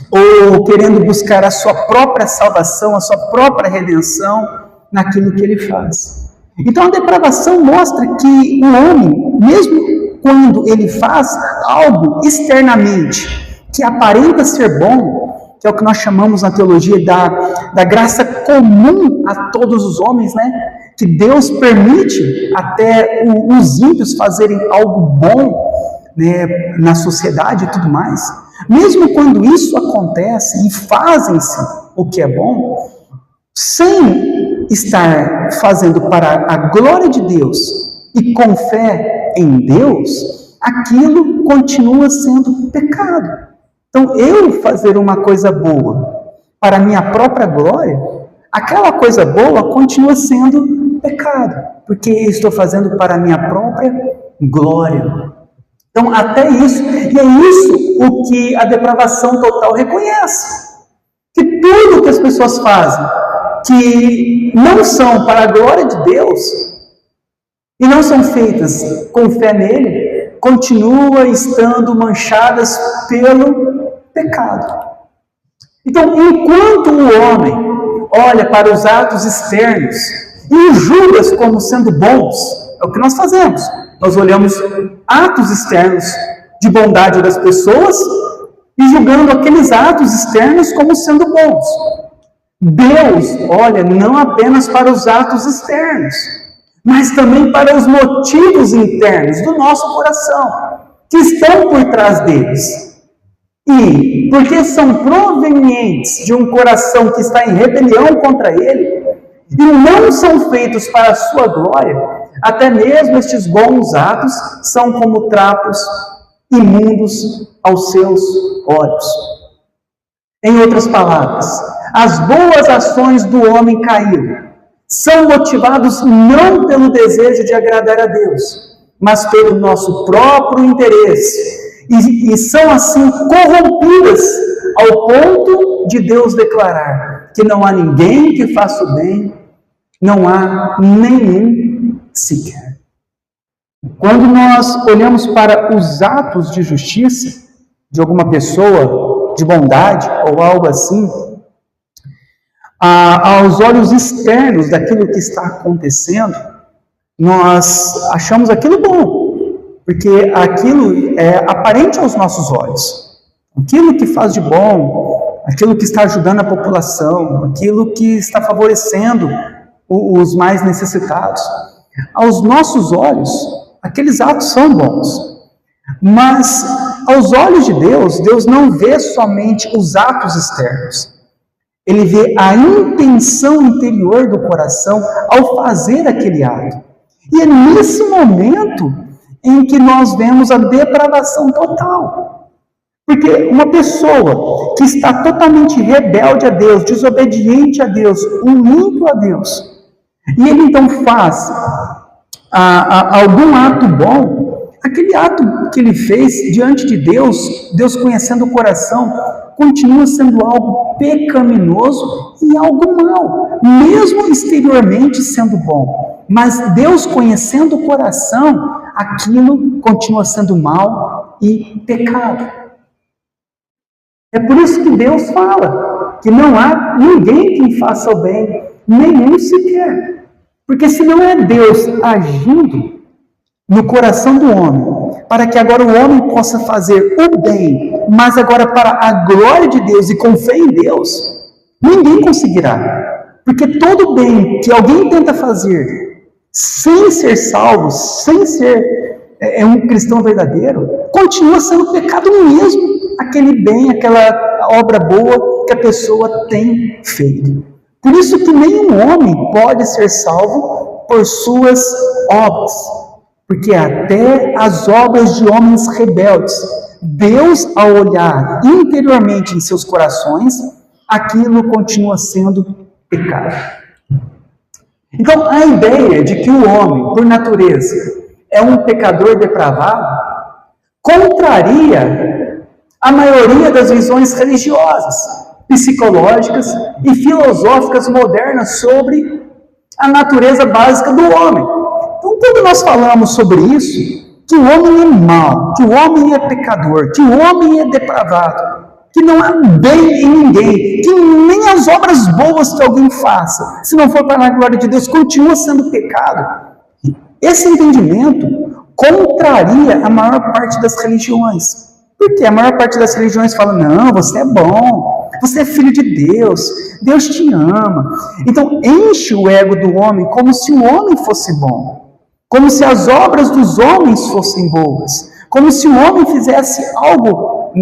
ou querendo buscar a sua própria salvação, a sua própria redenção naquilo que ele faz. Então a depravação mostra que o homem, mesmo quando ele faz algo externamente que aparenta ser bom, que é o que nós chamamos na teologia da graça comum a todos os homens, né? Que Deus permite até os ímpios fazerem algo bom, né, na sociedade e tudo mais. Mesmo quando isso acontece e fazem-se o que é bom, sem estar fazendo para a glória de Deus e com fé em Deus, aquilo continua sendo pecado. Então, eu fazer uma coisa boa para a minha própria glória, aquela coisa boa continua sendo pecado, porque eu estou fazendo para a minha própria glória. Então, até isso, e é isso o que a depravação total reconhece. Que tudo que as pessoas fazem, que não são para a glória de Deus, e não são feitas com fé nele, continua estando manchadas pelo pecado. Então, enquanto o homem olha para os atos externos e os julga como sendo bons, é o que nós fazemos. Nós olhamos atos externos de bondade das pessoas e julgando aqueles atos externos como sendo bons. Deus olha não apenas para os atos externos, mas também para os motivos internos do nosso coração, que estão por trás deles. E, porque são provenientes de um coração que está em rebelião contra ele, e não são feitos para a sua glória, até mesmo estes bons atos são como trapos imundos aos seus olhos. Em outras palavras, as boas ações do homem caído são motivados não pelo desejo de agradar a Deus, mas pelo nosso próprio interesse, e são assim corrompidas ao ponto de Deus declarar que não há ninguém que faça o bem, não há nenhum sequer. Quando nós olhamos para os atos de justiça de alguma pessoa, de bondade ou algo assim, aos olhos externos daquilo que está acontecendo, nós achamos aquilo bom, porque aquilo é aparente aos nossos olhos. Aquilo que faz de bom, aquilo que está ajudando a população, aquilo que está favorecendo os mais necessitados. Aos nossos olhos, aqueles atos são bons. Mas, aos olhos de Deus, Deus não vê somente os atos externos. Ele vê a intenção interior do coração ao fazer aquele ato. E é nesse momento em que nós vemos a depravação total. Porque uma pessoa que está totalmente rebelde a Deus, desobediente a Deus, ímpio a Deus, e ele então faz algum ato bom, aquele ato que ele fez diante de Deus, Deus conhecendo o coração, continua sendo algo pecaminoso e algo mal, mesmo exteriormente sendo bom. Mas Deus conhecendo o coração, aquilo continua sendo mal e pecado. É por isso que Deus fala que não há ninguém que faça o bem, nenhum sequer. Porque se não é Deus agindo no coração do homem, para que agora o homem possa fazer o bem, mas agora para a glória de Deus e com fé em Deus, ninguém conseguirá. Porque todo bem que alguém tenta fazer sem ser salvo, sem ser um cristão verdadeiro, continua sendo pecado mesmo, aquele bem, aquela obra boa que a pessoa tem feito. Por isso que nenhum homem pode ser salvo por suas obras, porque até as obras de homens rebeldes, Deus, ao olhar interiormente em seus corações, aquilo continua sendo pecado. Então, a ideia de que o homem, por natureza, é um pecador depravado, contraria a maioria das visões religiosas, psicológicas e filosóficas modernas sobre a natureza básica do homem. Então, quando nós falamos sobre isso, que o homem é mau, que o homem é pecador, que o homem é depravado, que não há bem em ninguém, que nem as obras boas que alguém faça, se não for para a glória de Deus, continua sendo pecado. Esse entendimento contraria a maior parte das religiões. Porque a maior parte das religiões fala, não, você é bom, você é filho de Deus, Deus te ama. Então, enche o ego do homem como se o homem fosse bom, como se as obras dos homens fossem boas, como se o homem fizesse algo,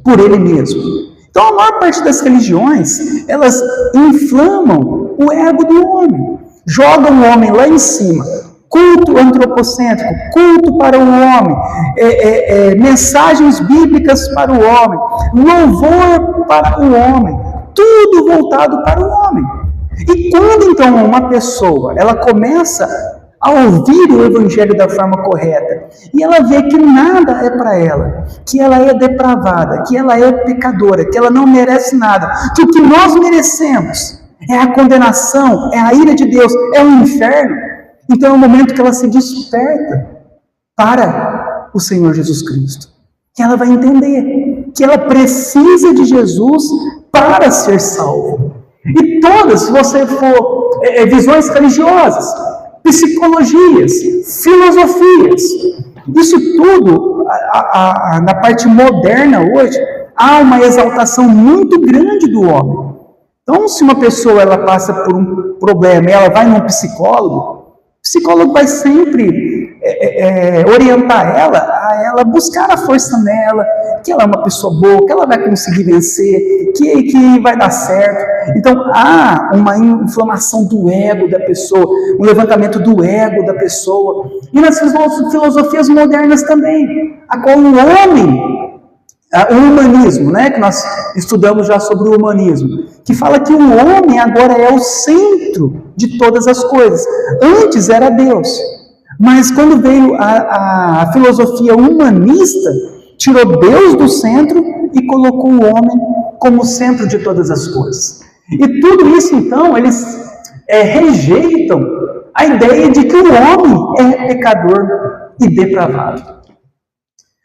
por ele mesmo. Então, a maior parte das religiões, elas inflamam o ego do homem, jogam o homem lá em cima. Culto antropocêntrico, culto para o homem, mensagens bíblicas para o homem, louvor para o homem, tudo voltado para o homem. E quando então uma pessoa, ela começa a ouvir o evangelho da forma correta, e ela vê que nada é para ela, que ela é depravada, que ela é pecadora, que ela não merece nada, que o que nós merecemos é a condenação, é a ira de Deus, é o inferno. Então é o momento que ela se desperta para o Senhor Jesus Cristo. Que ela vai entender que ela precisa de Jesus para ser salva. E todas, se você for visões religiosas, psicologias, filosofias, isso tudo, na parte moderna hoje, há uma exaltação muito grande do homem. Então, se uma pessoa ela passa por um problema e ela vai num psicólogo, o psicólogo vai sempre orientar ela a ela buscar a força nela, que ela é uma pessoa boa, que ela vai conseguir vencer, que vai dar certo. Então há uma inflamação do ego da pessoa, um levantamento do ego da pessoa. E nas filosofias modernas também, a qual o homem, o humanismo, que nós estudamos já sobre o humanismo, que fala que o homem agora é o centro de todas as coisas. Antes era Deus, mas quando veio a filosofia humanista, tirou Deus do centro e colocou o homem como centro de todas as coisas. E tudo isso, então, eles rejeitam a ideia de que o homem é pecador e depravado.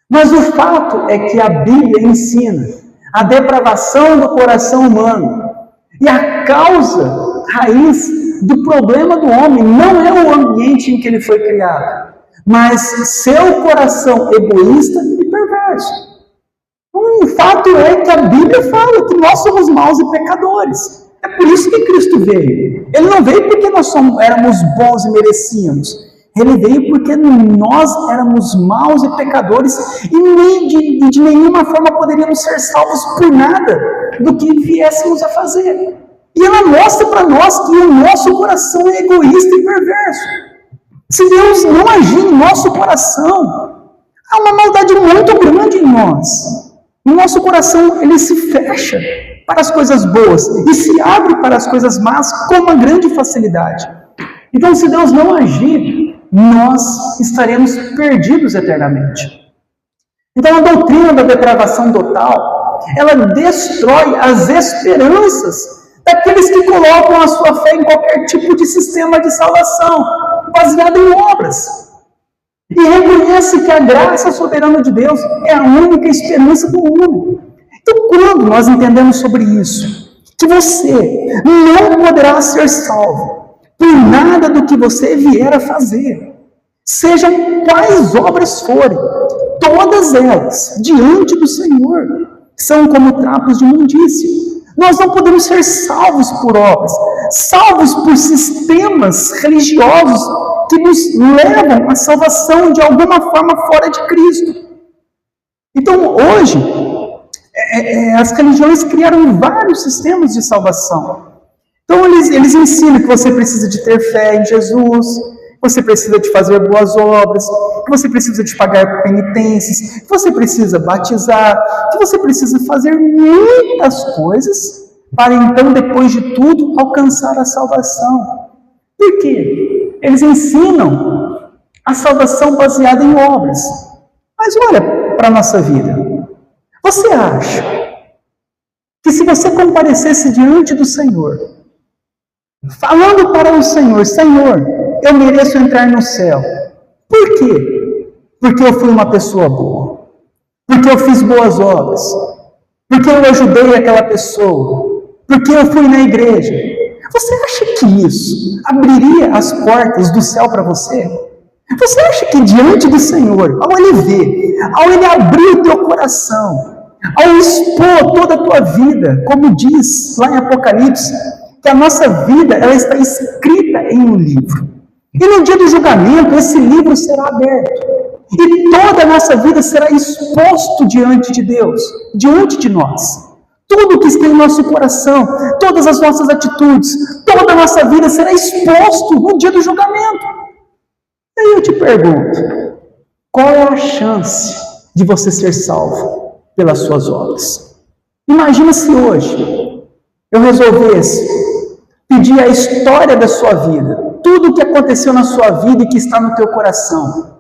Mas o fato é que a Bíblia ensina a depravação do coração humano. E a causa, raiz do problema do homem não é o ambiente em que ele foi criado, mas seu coração egoísta e perverso. O fato é que a Bíblia fala que nós somos maus e pecadores. É por isso que Cristo veio. Ele não veio porque nós éramos bons e merecíamos. Ele veio porque nós éramos maus e pecadores e de nenhuma forma poderíamos ser salvos por nada do que viéssemos a fazer. E ela mostra para nós que o nosso coração é egoísta e perverso. Se Deus não agir em nosso coração, há uma maldade muito grande em nós. O nosso coração, ele se fecha para as coisas boas e se abre para as coisas más com uma grande facilidade. Então, se Deus não agir, nós estaremos perdidos eternamente. Então, a doutrina da depravação total, ela destrói as esperanças daqueles que colocam a sua fé em qualquer tipo de sistema de salvação, baseado em obras. E reconhece que a graça soberana de Deus é a única esperança do homem. Então, quando nós entendemos sobre isso, que você não poderá ser salvo por nada do que você vier a fazer, sejam quais obras forem, todas elas, diante do Senhor, são como trapos de imundícia. Nós não podemos ser salvos por obras, salvos por sistemas religiosos que nos levam à salvação de alguma forma fora de Cristo. Então, hoje, as religiões criaram vários sistemas de salvação. Então, eles ensinam que você precisa de ter fé em Jesus, que você precisa de fazer boas obras, que você precisa de pagar penitências, que você precisa batizar, que você precisa fazer muitas coisas para então, depois de tudo, alcançar a salvação. Por quê? Eles ensinam a salvação baseada em obras. Mas olha para a nossa vida. Você acha que se você comparecesse diante do Senhor, falando para o Senhor, Senhor, eu mereço entrar no céu. Por quê? Porque eu fui uma pessoa boa. Porque eu fiz boas obras. Porque eu ajudei aquela pessoa. Porque eu fui na igreja. Você acha que isso abriria as portas do céu para você? Você acha que diante do Senhor, ao Ele ver, ao Ele abrir o teu coração, ao expor toda a tua vida, como diz lá em Apocalipse, que a nossa vida ela está escrita em um livro. E no dia do julgamento, esse livro será aberto. E toda a nossa vida será exposto diante de Deus, diante de nós. Tudo que está em nosso coração, todas as nossas atitudes, toda a nossa vida será exposto no dia do julgamento. E aí eu te pergunto, qual é a chance de você ser salvo pelas suas obras? Imagina se hoje eu resolvesse pedir a história da sua vida, tudo o que aconteceu na sua vida e que está no teu coração,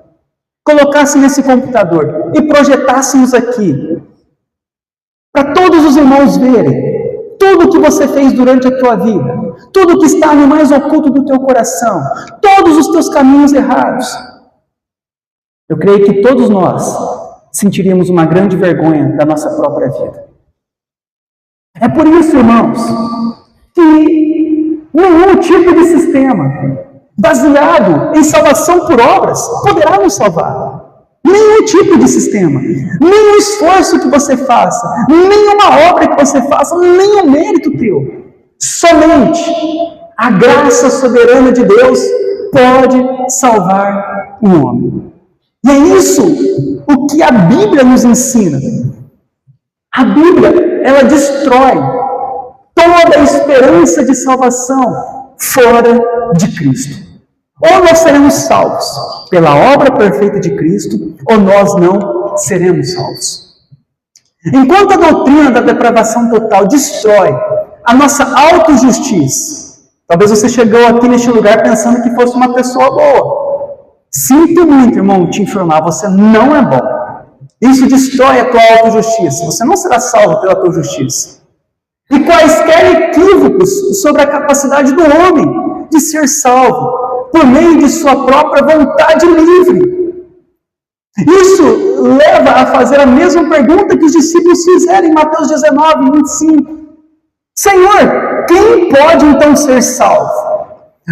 colocasse nesse computador e projetássemos aqui, para todos os irmãos verem tudo o que você fez durante a tua vida, tudo que está no mais oculto do teu coração, todos os teus caminhos errados. Eu creio que todos nós sentiríamos uma grande vergonha da nossa própria vida. É por isso, irmãos, que nenhum tipo de sistema baseado em salvação por obras poderá nos salvar. Nenhum tipo de sistema, nenhum esforço que você faça, nenhuma obra que você faça, nenhum mérito teu. Somente a graça soberana de Deus pode salvar o homem. E é isso o que a Bíblia nos ensina. A Bíblia, ela destrói toda a esperança de salvação fora de Cristo. Ou nós seremos salvos pela obra perfeita de Cristo, ou nós não seremos salvos. Enquanto a doutrina da depravação total destrói a nossa autojustiça, talvez você chegou aqui neste lugar pensando que fosse uma pessoa boa. Sinto muito, irmão, te informar, você não é bom. Isso destrói a tua autojustiça. Você não será salvo pela tua justiça. E quaisquer equívocos sobre a capacidade do homem de ser salvo, por meio de sua própria vontade livre. Isso leva a fazer a mesma pergunta que os discípulos fizeram em Mateus 19, 25. Senhor, quem pode então ser salvo?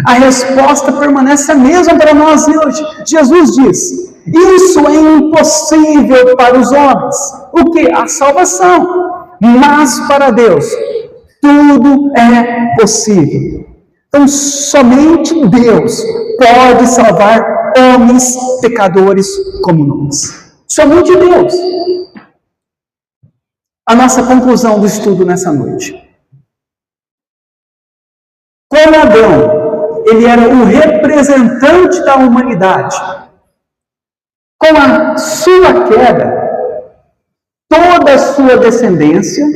A resposta permanece a mesma para nós hoje. Jesus diz: isso é impossível para os homens. O que? A salvação. Mas para Deus, tudo é possível. Então, somente Deus pode salvar homens pecadores como nós. Somente Deus. A nossa conclusão do estudo nessa noite. Como Adão, ele era o representante da humanidade. Com a sua queda, toda a sua descendência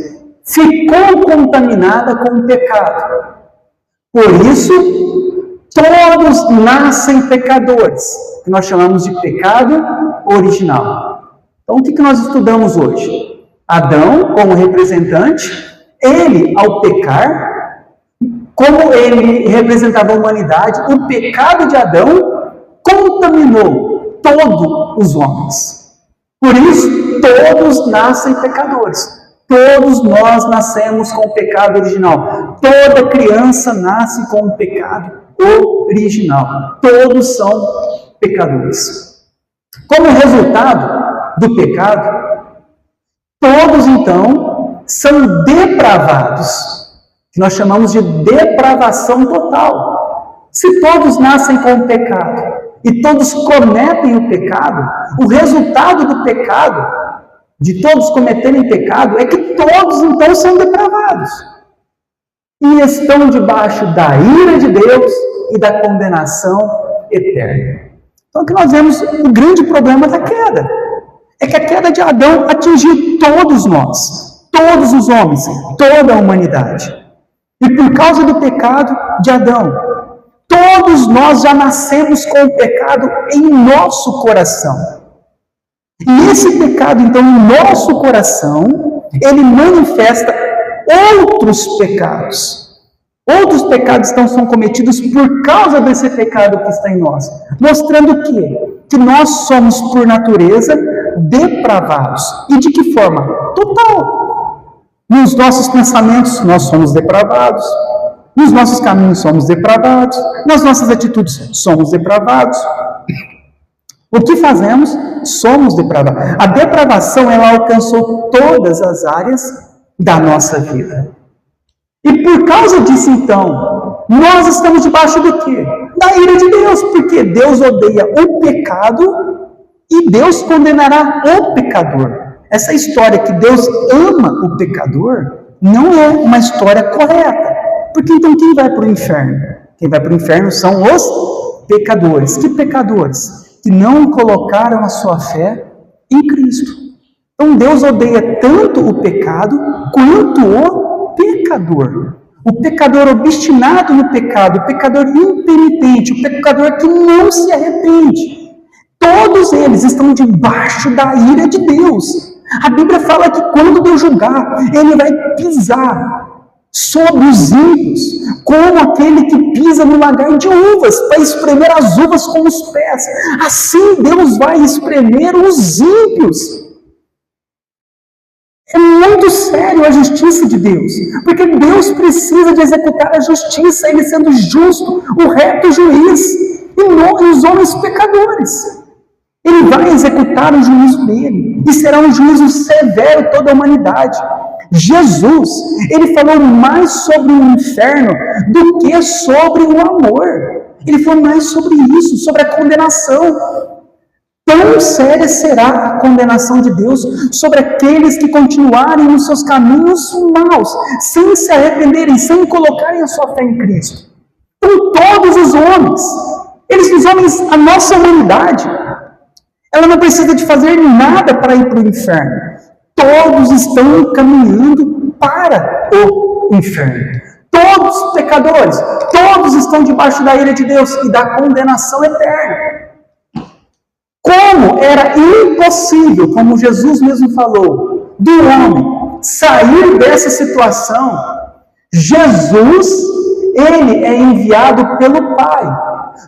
ficou contaminada com o pecado. Por isso, todos nascem pecadores, que nós chamamos de pecado original. Então, o que nós estudamos hoje? Adão, como representante, ele, ao pecar, como ele representava a humanidade, o pecado de Adão contaminou todos os homens. Por isso, todos nascem pecadores. Todos nós nascemos com o pecado original. Toda criança nasce com o pecado original. Todos são pecadores. Como resultado do pecado, todos então são depravados, que nós chamamos de depravação total. Se todos nascem com o pecado e todos cometem o pecado, o resultado do pecado, de todos cometerem pecado, é que todos então são depravados e estão debaixo da ira de Deus e da condenação eterna. Então, o que nós vemos, o grande problema da queda é que a queda de Adão atingiu todos nós, todos os homens, toda a humanidade. E por causa do pecado de Adão, todos nós já nascemos com o pecado em nosso coração. E esse pecado, então, em nosso coração, ele manifesta outros pecados. Outros pecados então são cometidos por causa desse pecado que está em nós. Mostrando o quê? Que nós somos, por natureza, depravados. E de que forma? Total. Nos nossos pensamentos, nós somos depravados. Nos nossos caminhos, somos depravados. Nas nossas atitudes, somos depravados. O que fazemos? Somos depravados. A depravação, ela alcançou todas as áreas da nossa vida. E por causa disso, então, nós estamos debaixo do quê? Da ira de Deus, porque Deus odeia o pecado e Deus condenará o pecador. Essa história que Deus ama o pecador não é uma história correta. Porque então quem vai para o inferno? Quem vai para o inferno são os pecadores. Que pecadores? Que não colocaram a sua fé em Cristo. Então Deus odeia tanto o pecado quanto o pecador. O pecador obstinado no pecado, o pecador impenitente, o pecador que não se arrepende. Todos eles estão debaixo da ira de Deus. A Bíblia fala que quando Deus julgar, Ele vai pisar sobre os ímpios, como aquele que pisa no lagar de uvas, para espremer as uvas com os pés. Assim Deus vai espremer os ímpios. É muito sério a justiça de Deus, porque Deus precisa de executar a justiça, Ele sendo justo, o reto juiz, e os homens pecadores. Ele vai executar o juízo dele, e será um juízo severo toda a humanidade. Jesus, ele falou mais sobre o inferno do que sobre o amor. Ele falou mais sobre isso, sobre a condenação. Tão séria será a condenação de Deus sobre aqueles que continuarem nos seus caminhos maus, sem se arrependerem, sem colocarem a sua fé em Cristo. Então, todos os homens, a nossa humanidade, ela não precisa de fazer nada para ir para o inferno. Todos estão caminhando para o inferno. Todos os pecadores, todos estão debaixo da ira de Deus e da condenação eterna. Como era impossível, como Jesus mesmo falou, do homem sair dessa situação, Jesus, ele é enviado pelo Pai,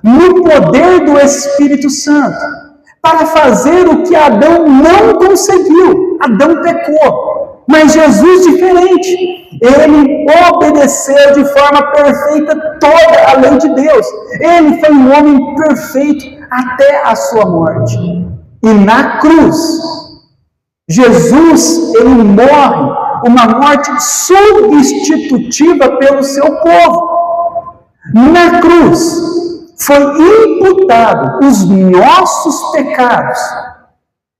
no poder do Espírito Santo, para fazer o que Adão não conseguiu. Adão pecou, mas Jesus diferente. Ele obedeceu de forma perfeita toda a lei de Deus. Ele foi um homem perfeito até a sua morte. E na cruz, Jesus, ele morre uma morte substitutiva pelo seu povo. Na cruz, foi imputado os nossos pecados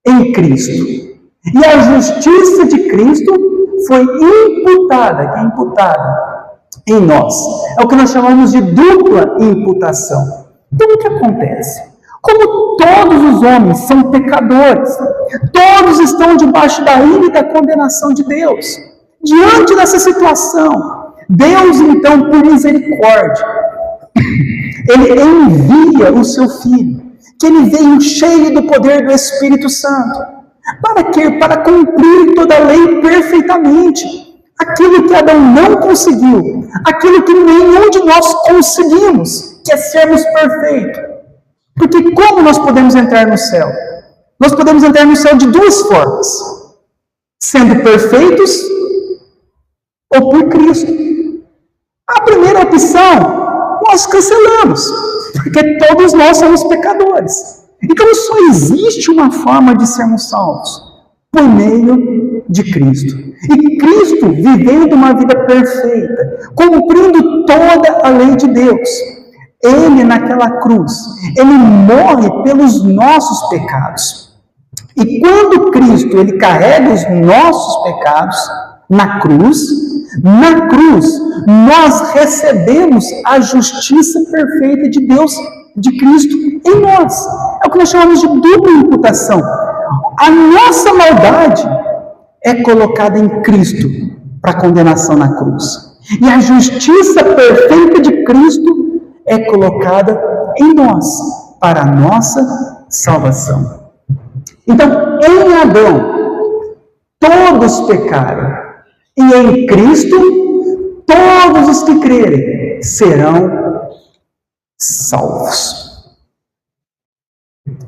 em Cristo. E a justiça de Cristo foi imputada em nós. É o que nós chamamos de dupla imputação. Então, o que acontece? Como todos os homens são pecadores, todos estão debaixo da ira e da condenação de Deus. Diante dessa situação, Deus, então, por misericórdia, ele envia o seu Filho, que ele veio cheio do poder do Espírito Santo. Para quê? Para cumprir toda a lei perfeitamente. Aquilo que Adão não conseguiu, aquilo que nenhum de nós conseguimos, que é sermos perfeitos. Porque como nós podemos entrar no céu? Nós podemos entrar no céu de duas formas: sendo perfeitos ou por Cristo. A primeira opção, nós cancelamos, porque todos nós somos pecadores. Então só existe uma forma de sermos salvos: por meio de Cristo. E Cristo, vivendo uma vida perfeita, cumprindo toda a lei de Deus, ele naquela cruz, ele morre pelos nossos pecados. E quando Cristo, ele carrega os nossos pecados na cruz, nós recebemos a justiça perfeita de Deus, de Cristo em nós. É o que nós chamamos de dupla imputação. A nossa maldade é colocada em Cristo para condenação na cruz. E a justiça perfeita de Cristo é colocada em nós para a nossa salvação. Então, em Adão, todos pecaram. E em Cristo, todos os que crerem serão salvos.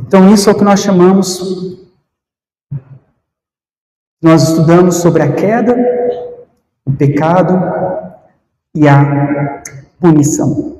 Então, isso é o que nós chamamos, nós estudamos sobre a queda, o pecado e a punição.